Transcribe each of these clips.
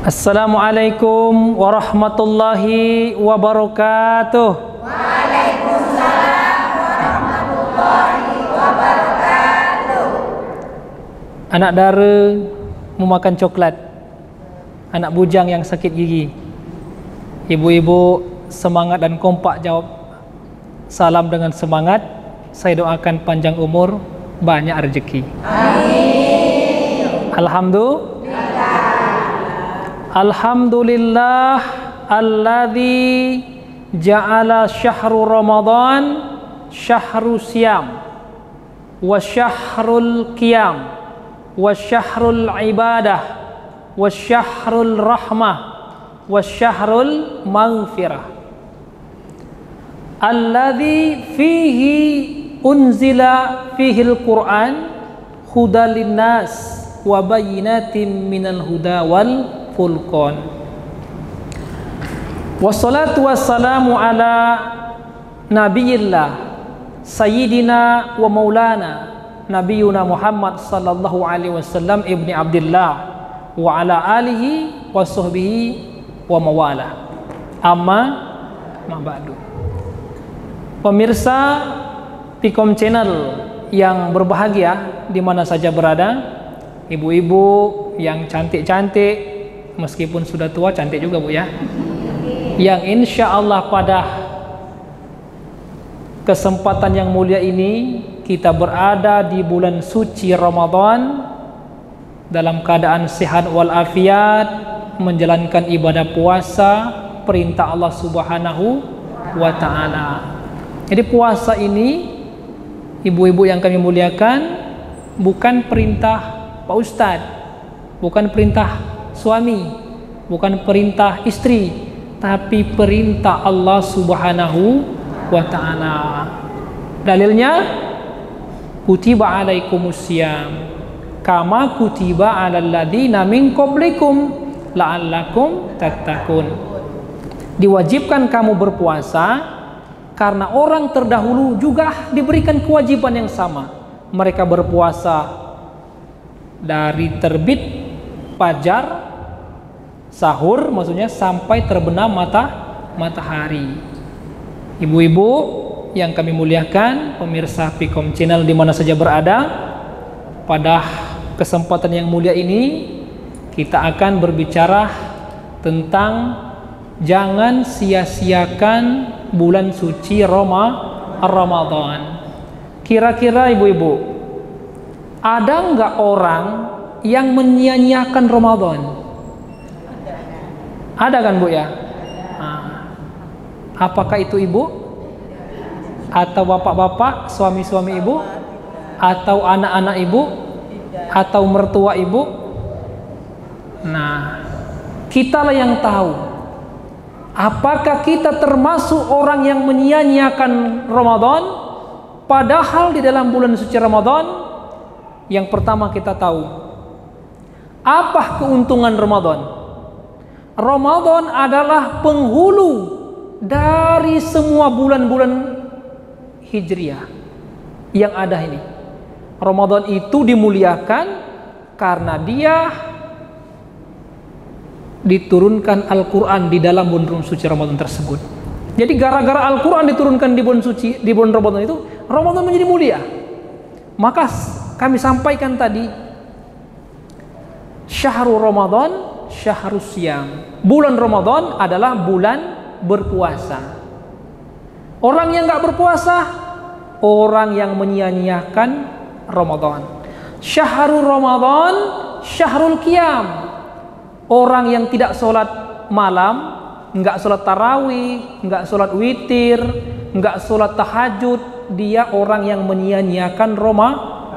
Assalamualaikum warahmatullahi wabarakatuh. Waalaikumsalam warahmatullahi wabarakatuh. Anak dara mau makan coklat, anak bujang yang sakit gigi. Ibu-ibu semangat dan kompak jawab salam dengan semangat. Saya doakan panjang umur, banyak rezeki. Amin. Alhamdulillah alladzi ja'ala syahru Ramadan syahru siyam wa syahrul qiyam wa syahrul ibadah wa syahrul rahmah wa syahrul maghfirah alladzi fihi unzila fihi al-Qur'an hudal linnas wa bayyinatin minal huda wal furqan. Wassalatu wassalamu ala nabiyillah sayyidina wa maulana nabiyuna Muhammad sallallahu alaihi wasallam ibni Abdullah wa ala alihi wa sahbihi wa mawala. Amma ba'du. Pemirsa Pikom Channel yang berbahagia di mana saja berada, ibu-ibu yang cantik-cantik, meskipun sudah tua cantik juga Bu ya, yang insya Allah pada kesempatan yang mulia ini kita berada di bulan suci Ramadan dalam keadaan sehat walafiat, menjalankan ibadah puasa perintah Allah Subhanahu wa Ta'ala. Jadi puasa ini, ibu-ibu yang kami muliakan, bukan perintah Pak Ustadz, bukan perintah suami, bukan perintah istri, tapi perintah Allah Subhanahu wa Ta'ala. Dalilnya kutiba alaikumusiyam kama kutiba alal ladzina min qablikum la'allakum tattaqun. Diwajibkan kamu berpuasa karena orang terdahulu juga diberikan kewajiban yang sama. Mereka berpuasa dari terbit fajar, sahur maksudnya, sampai terbenam matahari. Ibu-ibu yang kami muliakan, pemirsa Pikom Channel di mana saja berada, pada kesempatan yang mulia ini kita akan berbicara tentang jangan sia-siakan bulan suci Ramadan. Kira-kira ibu-ibu, ada nggak orang yang menyia-nyiakan Ramadan? Ada kan Bu ya? Apakah itu ibu? Atau bapak-bapak, suami-suami ibu? Atau anak-anak ibu? Atau mertua ibu? Nah, kitalah yang tahu. Apakah kita termasuk orang yang menyia-nyiakan Ramadan? Padahal di dalam bulan suci Ramadan, yang pertama kita tahu, apa keuntungan Ramadan? Ramadan adalah penghulu dari semua bulan-bulan Hijriah yang ada ini. Ramadan itu dimuliakan karena dia diturunkan Al-Quran di dalam bulan suci Ramadan tersebut. Jadi gara-gara Al-Quran diturunkan di bulan suci, di bulan Ramadan itu, Ramadan menjadi mulia. Maka kami sampaikan tadi, syahrul Ramadan syahrus siyam. Bulan Ramadan adalah bulan berpuasa. Orang yang nggak berpuasa, orang yang menyia-nyiakan Ramadan. Syahrul Ramadan syahrul qiyam. Orang yang tidak sholat malam, nggak sholat tarawih, nggak sholat witir, nggak sholat tahajud, dia orang yang menyia-nyiakan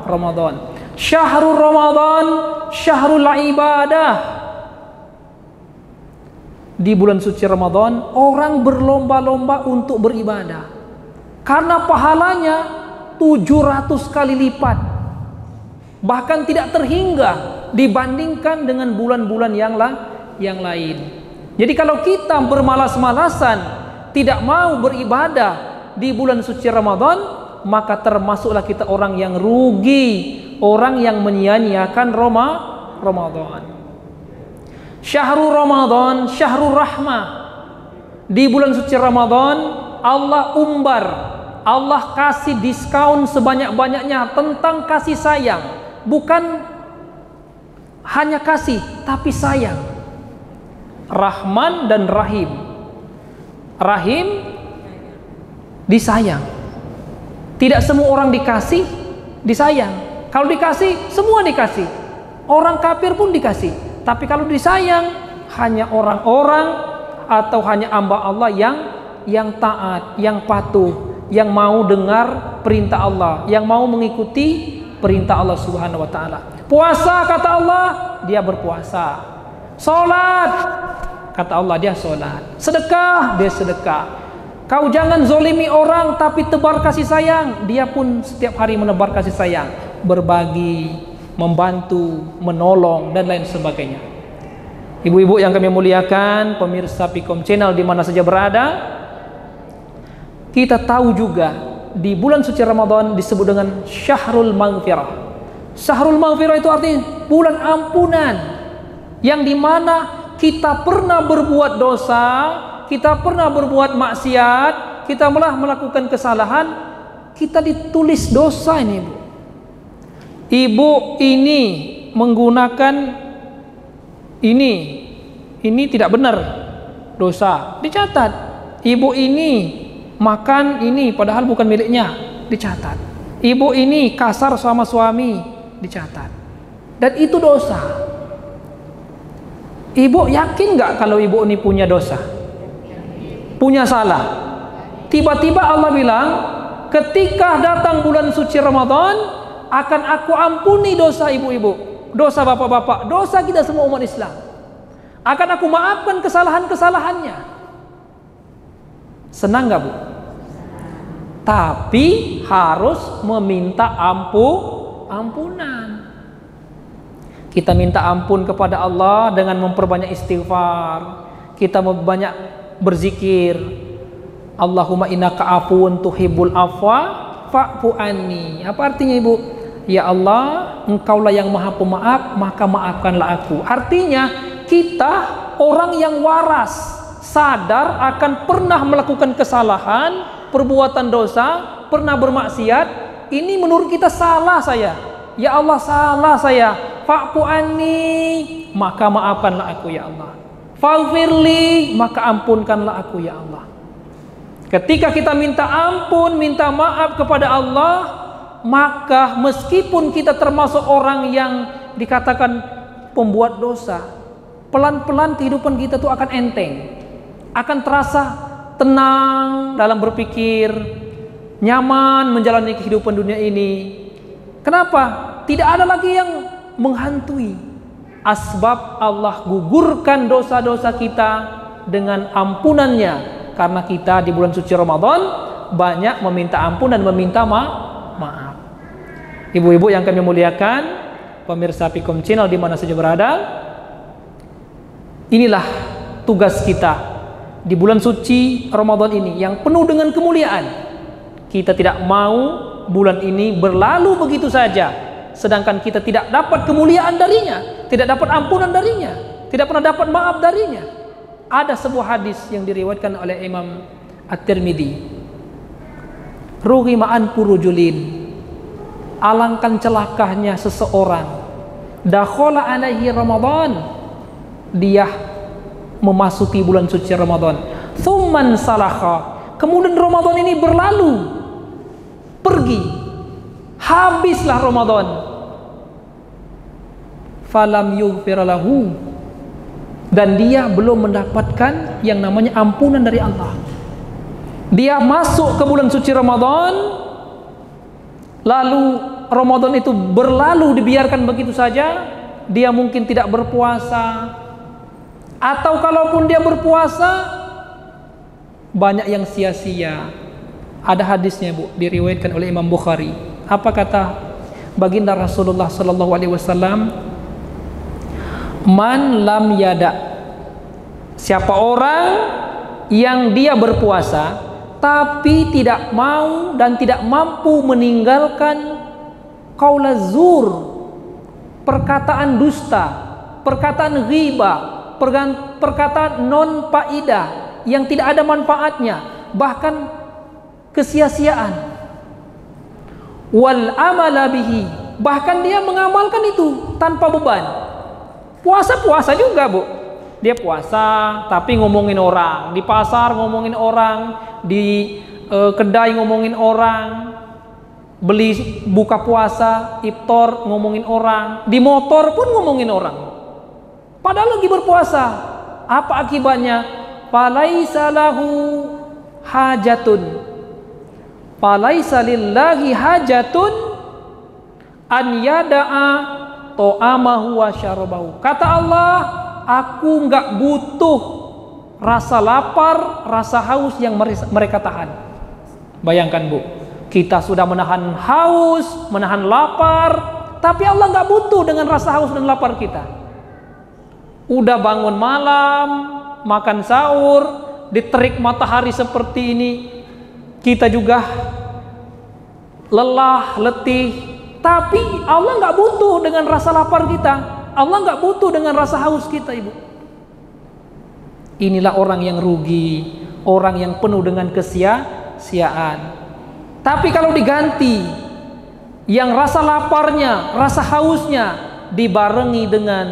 Ramadan. Syahrul Ramadan syahrul ibadah. Di bulan suci Ramadan orang berlomba-lomba untuk beribadah karena pahalanya 700 kali lipat, bahkan tidak terhingga dibandingkan dengan bulan-bulan yang lain. Jadi kalau kita bermalas-malasan tidak mau beribadah di bulan suci Ramadan, maka termasuklah kita orang yang rugi, orang yang menyia-nyiakan Ramadan. Syahrul Ramadan, syahrul rahmah. Di bulan suci Ramadan Allah umbar, Allah kasih diskon sebanyak-banyaknya tentang kasih sayang. Bukan hanya kasih, tapi sayang. Rahman dan Rahim. Rahim, disayang. Tidak semua orang dikasih, disayang. Kalau dikasih, semua dikasih. Orang kafir pun dikasih. Tapi kalau disayang, hanya orang-orang atau hanya hamba Allah yang taat, yang patuh, yang mau dengar perintah Allah, yang mau mengikuti perintah Allah Subhanahu wa taala. Puasa kata Allah, dia berpuasa. Salat kata Allah, dia salat. Sedekah, dia sedekah. Kau jangan zolimi orang tapi tebar kasih sayang. Dia pun setiap hari menebar kasih sayang, berbagi, membantu, menolong dan lain sebagainya. Ibu-ibu yang kami muliakan, pemirsa Pikom Channel di mana saja berada, kita tahu juga di bulan suci Ramadan disebut dengan Syahrul Maghfirah. Syahrul Maghfirah itu artinya bulan ampunan, yang dimana kita pernah berbuat dosa, kita pernah berbuat maksiat, kita malah melakukan kesalahan, kita ditulis dosa ini, Ibu. Ibu ini menggunakan ini tidak benar, dosa, dicatat. Ibu ini makan ini padahal bukan miliknya, dicatat. Ibu ini kasar sama suami, dicatat. Dan itu dosa. Ibu yakin nggak kalau ibu ini punya dosa, punya salah? Tiba-tiba Allah bilang, ketika datang bulan suci Ramadan, akan aku ampuni dosa ibu-ibu, dosa bapak-bapak, dosa kita semua umat Islam. Akan aku maafkan kesalahan-kesalahannya. Senang gak, Bu? Tapi harus meminta ampunan. Kita minta ampun kepada Allah dengan memperbanyak istighfar. Kita banyak berzikir. Allahumma innaka afuwun tuhibbul afwa fa'fu anni. Apa artinya, Ibu? Ya Allah, Engkaulah yang maha pemaaf, maka maafkanlah aku. Artinya kita orang yang waras, sadar akan pernah melakukan kesalahan, perbuatan dosa, pernah bermaksiat. Ini menurut kita salah saya. Ya Allah, salah saya. Fa'fu anni, maka maafkanlah aku ya Allah. Faghfirli, maka ampunkanlah aku ya Allah. Ketika kita minta ampun, minta maaf kepada Allah, maka meskipun kita termasuk orang yang dikatakan pembuat dosa, pelan-pelan kehidupan kita tuh akan enteng, akan terasa tenang dalam berpikir, nyaman menjalani kehidupan dunia ini. Kenapa? Tidak ada lagi yang menghantui. Asbab Allah gugurkan dosa-dosa kita dengan ampunannya, karena kita di bulan suci Ramadan banyak meminta ampun dan meminta maaf. Ibu-ibu yang kami muliakan, pemirsa Pikom Channel di mana saja berada, inilah tugas kita di bulan suci Ramadan ini yang penuh dengan kemuliaan. Kita tidak mau bulan ini berlalu begitu saja, sedangkan kita tidak dapat kemuliaan darinya, tidak dapat ampunan darinya, tidak pernah dapat maaf darinya. Ada sebuah hadis yang diriwayatkan oleh Imam At-Tirmidzi. Rughima an purujulin, alangkan celakanya seseorang, dakhala alaihi Ramadan, dia memasuki bulan suci Ramadan, thumman salakha, kemudian Ramadan ini berlalu, pergi, habislah Ramadan, falam yughfir lahu, dan dia belum mendapatkan yang namanya ampunan dari Allah. Dia masuk ke bulan suci Ramadan, lalu Ramadan itu berlalu, dibiarkan begitu saja. Dia mungkin tidak berpuasa, atau kalaupun dia berpuasa, banyak yang sia-sia. Ada hadisnya, Bu, diriwayatkan oleh Imam Bukhari. Apa kata baginda Rasulullah sallallahu alaihi wasallam? Man lam yada, siapa orang yang dia berpuasa tapi tidak mau dan tidak mampu meninggalkan qaulaz zur, perkataan dusta, perkataan ghibah, perkataan non faedah yang tidak ada manfaatnya, bahkan kesia-siaan. Wal amala bihi, bahkan dia mengamalkan itu tanpa beban. Puasa juga, Bu. Dia puasa tapi ngomongin orang, di pasar ngomongin orang, di kedai ngomongin orang, beli buka puasa, iftar ngomongin orang, di motor pun ngomongin orang. Padahal lagi berpuasa. Apa akibatnya? Falaisa lahu hajatun. Falaisa lillahi hajatun an yada'a ta'amahu wa syarabahu. Kata Allah, aku enggak butuh rasa lapar, rasa haus yang mereka tahan. Bayangkan, Bu, kita sudah menahan haus, menahan lapar, tapi Allah enggak butuh dengan rasa haus dan lapar kita. Udah bangun malam, makan sahur, di terik matahari seperti ini, kita juga lelah, letih, tapi Allah nggak butuh dengan rasa lapar kita, Allah nggak butuh dengan rasa haus kita, Ibu. Inilah orang yang rugi, orang yang penuh dengan kesia-siaan. Tapi kalau diganti, yang rasa laparnya, rasa hausnya dibarengi dengan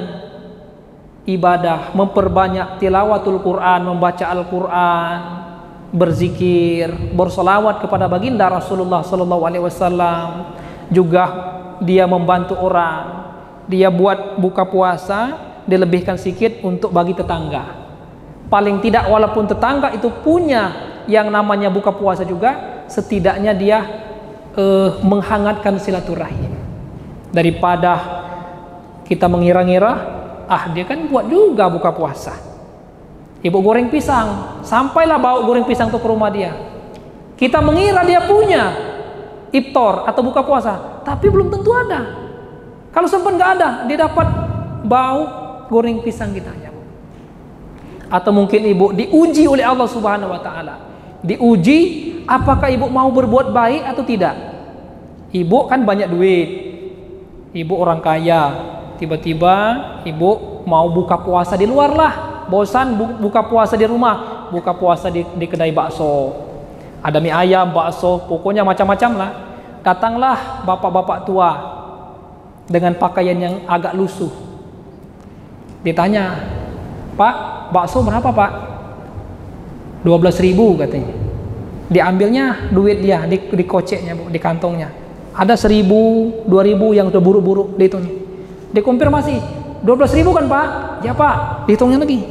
ibadah, memperbanyak tilawatul Quran, membaca Al-Quran, berzikir, bersolawat kepada baginda Rasulullah SAW, juga dia membantu orang, dia buat buka puasa, dilebihkan sedikit untuk bagi tetangga. Paling tidak walaupun tetangga itu punya yang namanya buka puasa juga, setidaknya dia menghangatkan silaturahim. Daripada kita mengira-ngira, dia kan buat juga buka puasa. Ibu goreng pisang, sampailah bawa goreng pisang itu ke rumah dia. Kita mengira dia punya iftar atau buka puasa, tapi belum tentu ada. Kalau sempat nggak ada, dia dapat bau goreng pisang kita. Atau mungkin ibu diuji oleh Allah Subhanahu Wa Taala. Diuji, apakah ibu mau berbuat baik atau tidak? Ibu kan banyak duit, ibu orang kaya. Tiba-tiba ibu mau buka puasa di luar lah, bosan buka puasa di rumah, buka puasa di kedai bakso, ada mie ayam, bakso, pokoknya macam-macam lah. Datanglah bapak-bapak tua dengan pakaian yang agak lusuh. Ditanya, Pak, bakso berapa Pak? 12.000 katanya. Diambilnya duit dia di koceknya, Bu, di kantongnya. Ada 1.000, 2.000 yang udah buru-buru dihitungnya. Dikonfirmasi, 12.000 kan Pak? Ya Pak. Dihitungnya lagi.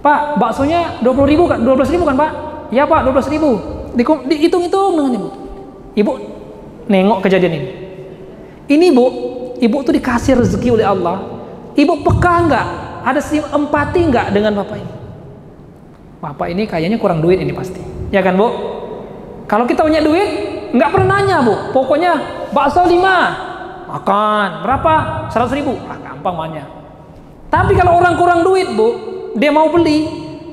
Pak, baksonya 20.000 kan? 12.000 kan Pak? Ya Pak, 12.000. Dihitung-hitung dengan ibu. Ibu nengok kejadian ini. Ini Bu, ibu tuh dikasih rezeki oleh Allah. Ibu peka nggak? Ada empati nggak dengan bapak ini? Bapak ini kayaknya kurang duit ini pasti. Ya kan Bu? Kalau kita punya duit, nggak pernah nanya Bu. Pokoknya bakso 5. Makan berapa? 100.000. Gampang mahnya. Tapi kalau orang kurang duit, Bu, dia mau beli,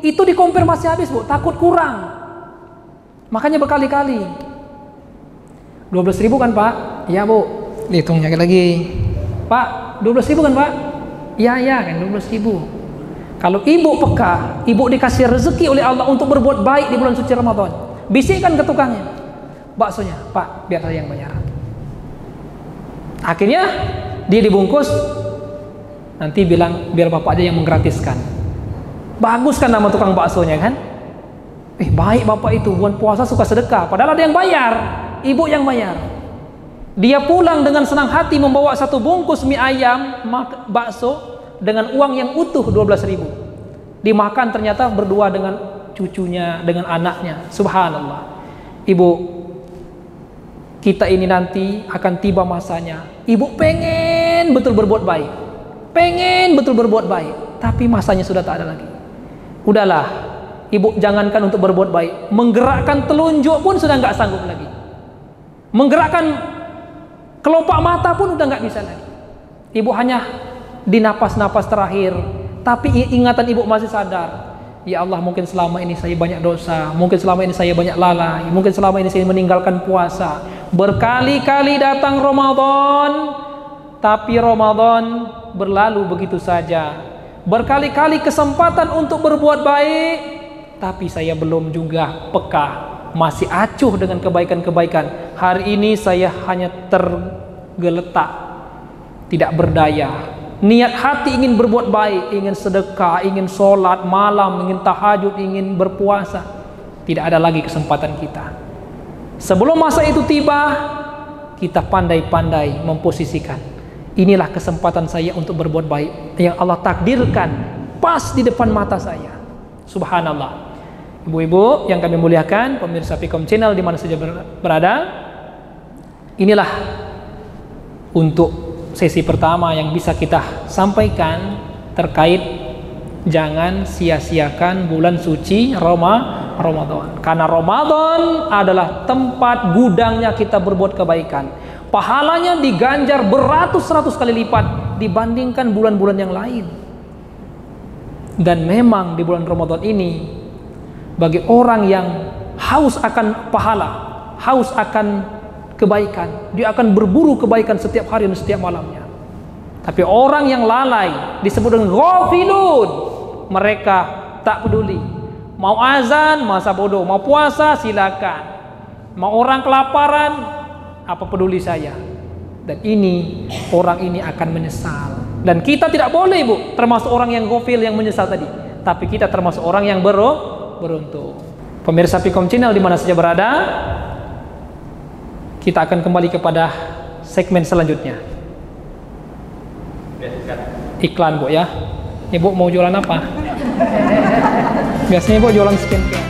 itu dikonfirmasi habis, Bu, takut kurang. Makanya berkali-kali. 12.000 kan Pak? Iya Bu. Dihitungnya lagi. Pak, 12.000 kan Pak? Iya kan 12.000. Kalau ibu peka, ibu dikasih rezeki oleh Allah untuk berbuat baik di bulan suci Ramadan, bisikkan ke tukangnya, baksonya, Pak, biar saya yang bayar. Akhirnya dia dibungkus, nanti bilang biar bapak aja yang menggratiskan. Bagus kan nama tukang baksonya kan? Baik bapak itu, bulan puasa suka sedekah, padahal ada yang bayar, ibu yang bayar. Dia pulang dengan senang hati membawa satu bungkus mie ayam, bakso dengan uang yang utuh 12.000. Dimakan ternyata berdua dengan cucunya, dengan anaknya. Subhanallah. Ibu, kita ini nanti akan tiba masanya. Ibu pengen betul berbuat baik, pengen betul berbuat baik, tapi masanya sudah tak ada lagi. Udahlah, ibu jangankan untuk berbuat baik, menggerakkan telunjuk pun sudah nggak sanggup lagi. Menggerakkan kelopak mata pun udah nggak bisa lagi. Ibu hanya di napas-napas terakhir, tapi ingatan ibu masih sadar. Ya Allah, mungkin selama ini saya banyak dosa, mungkin selama ini saya banyak lalai, mungkin selama ini saya meninggalkan puasa. Berkali-kali datang Ramadan, tapi Ramadan berlalu begitu saja. berkali-kali kesempatan untuk berbuat baik, tapi saya belum juga peka, masih acuh dengan kebaikan-kebaikan. Hari ini saya hanya tergeletak, tidak berdaya. Niat hati ingin berbuat baik, ingin sedekah, ingin sholat malam, ingin tahajud, ingin berpuasa, tidak ada lagi kesempatan kita. Sebelum masa itu tiba, kita pandai-pandai memposisikan, inilah kesempatan saya untuk berbuat baik yang Allah takdirkan pas di depan mata saya. Subhanallah. Ibu-ibu yang kami muliakan, pemirsa Fikom Channel di mana saja berada, inilah untuk sesi pertama yang bisa kita sampaikan terkait jangan sia-siakan bulan suci Ramadan. Karena Ramadan adalah tempat gudangnya kita berbuat kebaikan. Pahalanya diganjar beratus-ratus kali lipat dibandingkan bulan-bulan yang lain. Dan memang di bulan Ramadan ini, bagi orang yang haus akan pahala, haus akan kebaikan, dia akan berburu kebaikan setiap hari dan setiap malamnya. Tapi orang yang lalai disebut dengan ghafilun, mereka tak peduli. Mau azan, masa bodoh. Mau puasa, silakan. Mau orang kelaparan, apa peduli saya. Dan ini, orang ini akan menyesal. Dan kita tidak boleh, Bu, termasuk orang yang ghafil yang menyesal tadi. Tapi kita termasuk orang yang beruntung. Pemirsa Fikom Channel di mana saja berada, kita akan kembali kepada segmen selanjutnya. Iklan, Bu, ya. Ibu mau jualan apa? Biasanya Ibu jualan skincare.